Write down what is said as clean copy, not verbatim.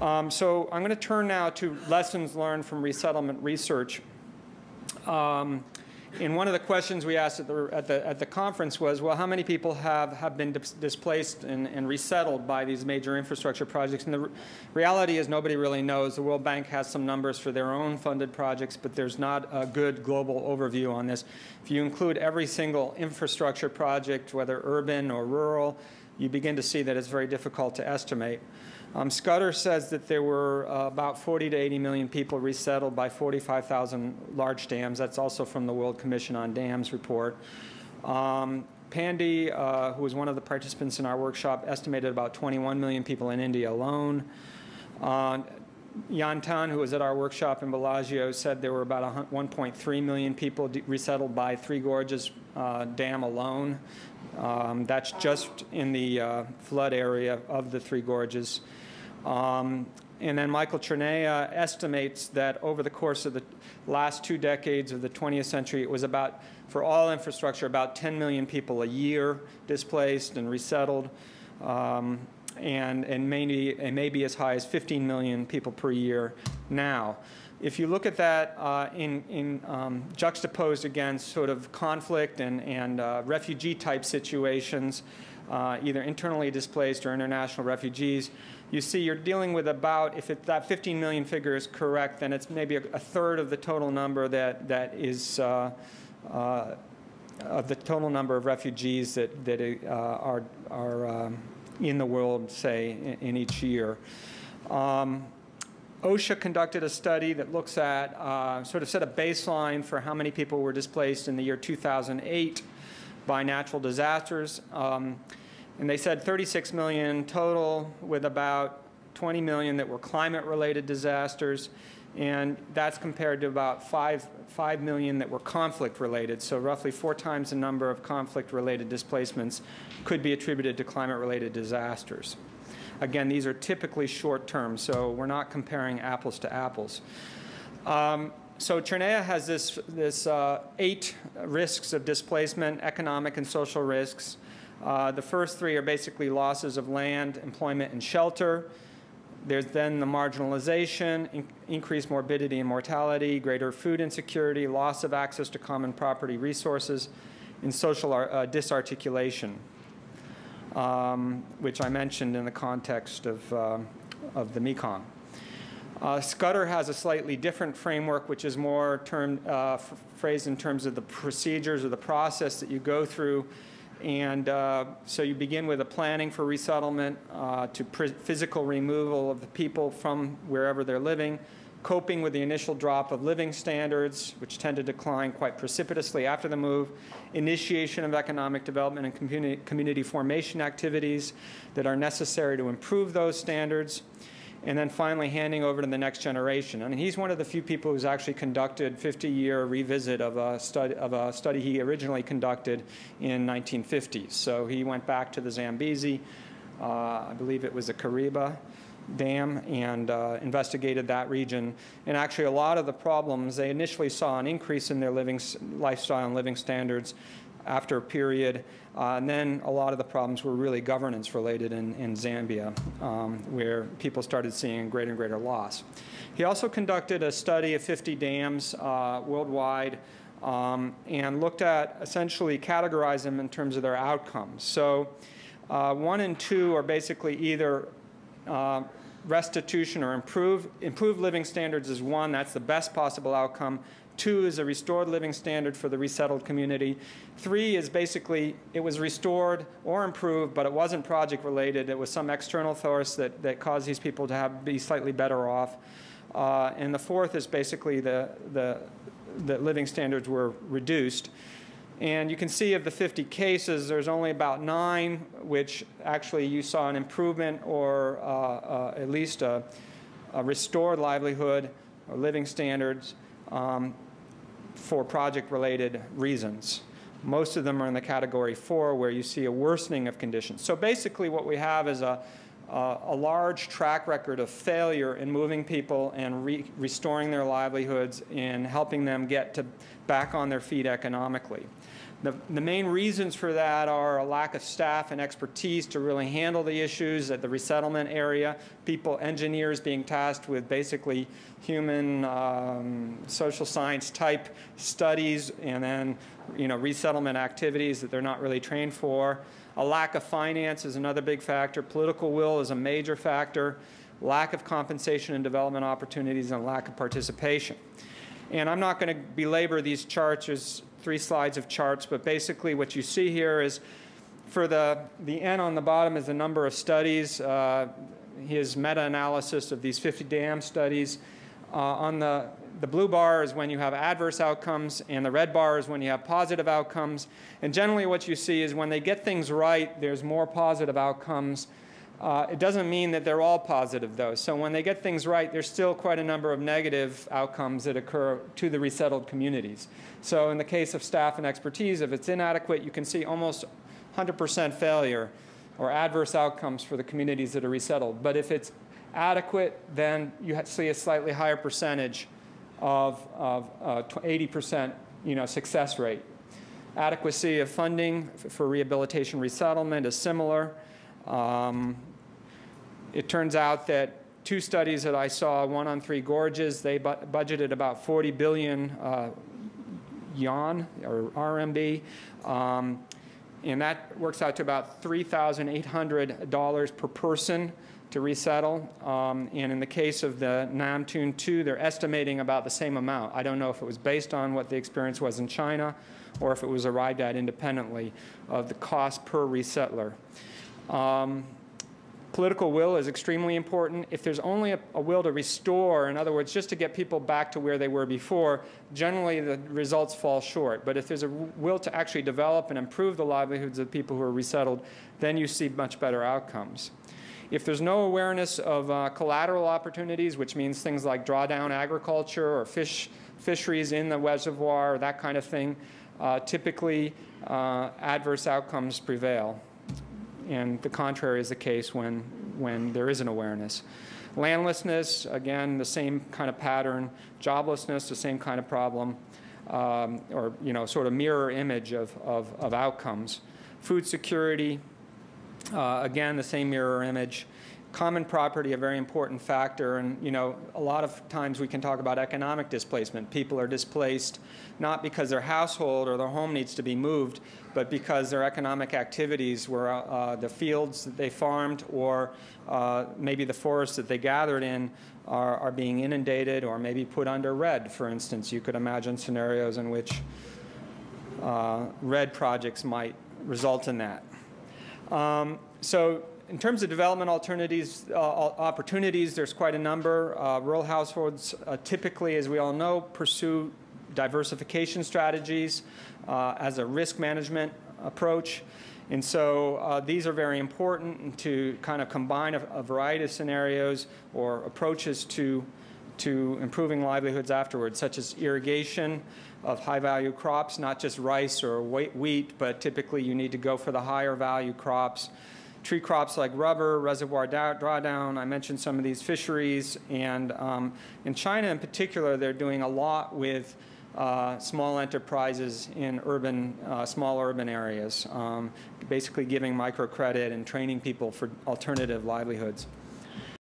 So I'm going to turn now to lessons learned from resettlement research. And one of the questions we asked at the conference was, well, how many people have been displaced and resettled by these major infrastructure projects? And the reality is nobody really knows. The World Bank has some numbers for their own funded projects, but there's not a good global overview on this. If you include every single infrastructure project, whether urban or rural, you begin to see that it's very difficult to estimate. Scudder says that there were about 40 to 80 million people resettled by 45,000 large dams. That's also from the World Commission on Dams report. Pandy, who was one of the participants in our workshop, estimated about 21 million people in India alone. Yantan, who was at our workshop in Bellagio, said there were about 1.3 million people resettled by Three Gorges Dam alone. That's just in the flood area of the Three Gorges. And then Michael Chernea estimates that over the course of the last 2 decades of the 20th century, it was about, for all infrastructure, about 10 million people a year displaced and resettled, and maybe as high as 15 million people per year now. If you look at that juxtaposed against sort of conflict and refugee-type situations, either internally displaced or international refugees, you see you're dealing with about, if that 15 million figure is correct, then it's maybe a third of the total number that is of the total number of refugees that are in the world, say, in each year. OSHA conducted a study that looks at, sort of set a baseline for how many people were displaced in the year 2008 by natural disasters. And they said 36 million total, with about 20 million that were climate-related disasters. And that's compared to about 5 million that were conflict-related. So roughly 4 times the number of conflict-related displacements could be attributed to climate-related disasters. Again, these are typically short-term, so we're not comparing apples to apples. So Chernea has this 8 risks of displacement, economic and social risks. The first 3 are basically losses of land, employment, and shelter. There's then the marginalization, increased morbidity and mortality, greater food insecurity, loss of access to common property resources, and social disarticulation, which I mentioned in the context of the Mekong. Scudder has a slightly different framework, which is more phrased in terms of the procedures or the process that you go through. And so you begin with a planning for resettlement, to physical removal of the people from wherever they're living, coping with the initial drop of living standards, which tend to decline quite precipitously after the move, initiation of economic development and community formation activities that are necessary to improve those standards, and then finally handing over to the next generation. I mean, he's one of the few people who's actually conducted 50-year revisit of a study he originally conducted in 1950s. So he went back to the Zambezi, I believe it was the Kariba Dam, and investigated that region. And actually a lot of the problems, they initially saw an increase in their lifestyle and living standards after a period, and then a lot of the problems were really governance related in Zambia, where people started seeing greater and greater loss. He also conducted a study of 50 dams worldwide, and looked at, essentially categorized them in terms of their outcomes. So 1 and 2 are basically either restitution or improved living standards is 1, that's the best possible outcome. 2 is a restored living standard for the resettled community. 3 is basically it was restored or improved, but it wasn't project related. It was some external force that caused these people to be slightly better off. And the 4th is basically the living standards were reduced. And you can see of the 50 cases, there's only about 9 which actually you saw an improvement or at least a restored livelihood or living standards for project-related reasons. Most of them are in the category 4, where you see a worsening of conditions. So basically what we have is a large track record of failure in moving people and restoring their livelihoods and helping them get back on their feet economically. The main reasons for that are a lack of staff and expertise to really handle the issues at the resettlement area, engineers being tasked with basically human social science type studies, and then resettlement activities that they're not really trained for. A lack of finance is another big factor. Political will is a major factor. Lack of compensation and development opportunities, and lack of participation. And I'm not going to belabor these charts. There's 3 slides of charts, but basically what you see here is for the N on the bottom is the number of studies, his meta-analysis of these 50 dam studies. On the blue bar is when you have adverse outcomes, and the red bar is when you have positive outcomes. And generally what you see is when they get things right, there's more positive outcomes. It doesn't mean that they're all positive, though. So when they get things right, there's still quite a number of negative outcomes that occur to the resettled communities. So in the case of staff and expertise, if it's inadequate, you can see almost 100% failure or adverse outcomes for the communities that are resettled. But if it's adequate, then you see a slightly higher percentage of 80% success rate. Adequacy of funding for rehabilitation resettlement is similar. It turns out that 2 studies that I saw, one on 3 gorges, they budgeted about 40 billion yuan, or RMB, and that works out to about $3,800 per person to resettle. And in the case of the Namtun 2, they're estimating about the same amount. I don't know if it was based on what the experience was in China or if it was arrived at independently of the cost per resettler. Political will is extremely important. If there's only a will to restore, in other words, just to get people back to where they were before, generally the results fall short. But if there's a will to actually develop and improve the livelihoods of people who are resettled, then you see much better outcomes. If there's no awareness of collateral opportunities, which means things like drawdown agriculture or fisheries in the reservoir, that kind of thing, typically adverse outcomes prevail. And the contrary is the case when there is an awareness. Landlessness, again, the same kind of pattern. Joblessness, the same kind of problem, or sort of mirror image of outcomes. Food security, again, the same mirror image. Common property, a very important factor, and a lot of times we can talk about economic displacement. People are displaced not because their household or their home needs to be moved, but because their economic activities were the fields that they farmed or maybe the forests that they gathered in are being inundated or maybe put under RED, for instance. You could imagine scenarios in which RED projects might result in that. So in terms of development opportunities, there's quite a number. Rural households typically, as we all know, pursue diversification strategies as a risk management approach. And so these are very important to kind of combine a variety of scenarios or approaches to improving livelihoods afterwards, such as irrigation of high-value crops, not just rice or wheat, but typically you need to go for the higher-value crops. Tree crops like rubber, reservoir drawdown, I mentioned some of these fisheries, and in China in particular, they're doing a lot with small enterprises in small urban areas, basically giving microcredit and training people for alternative livelihoods.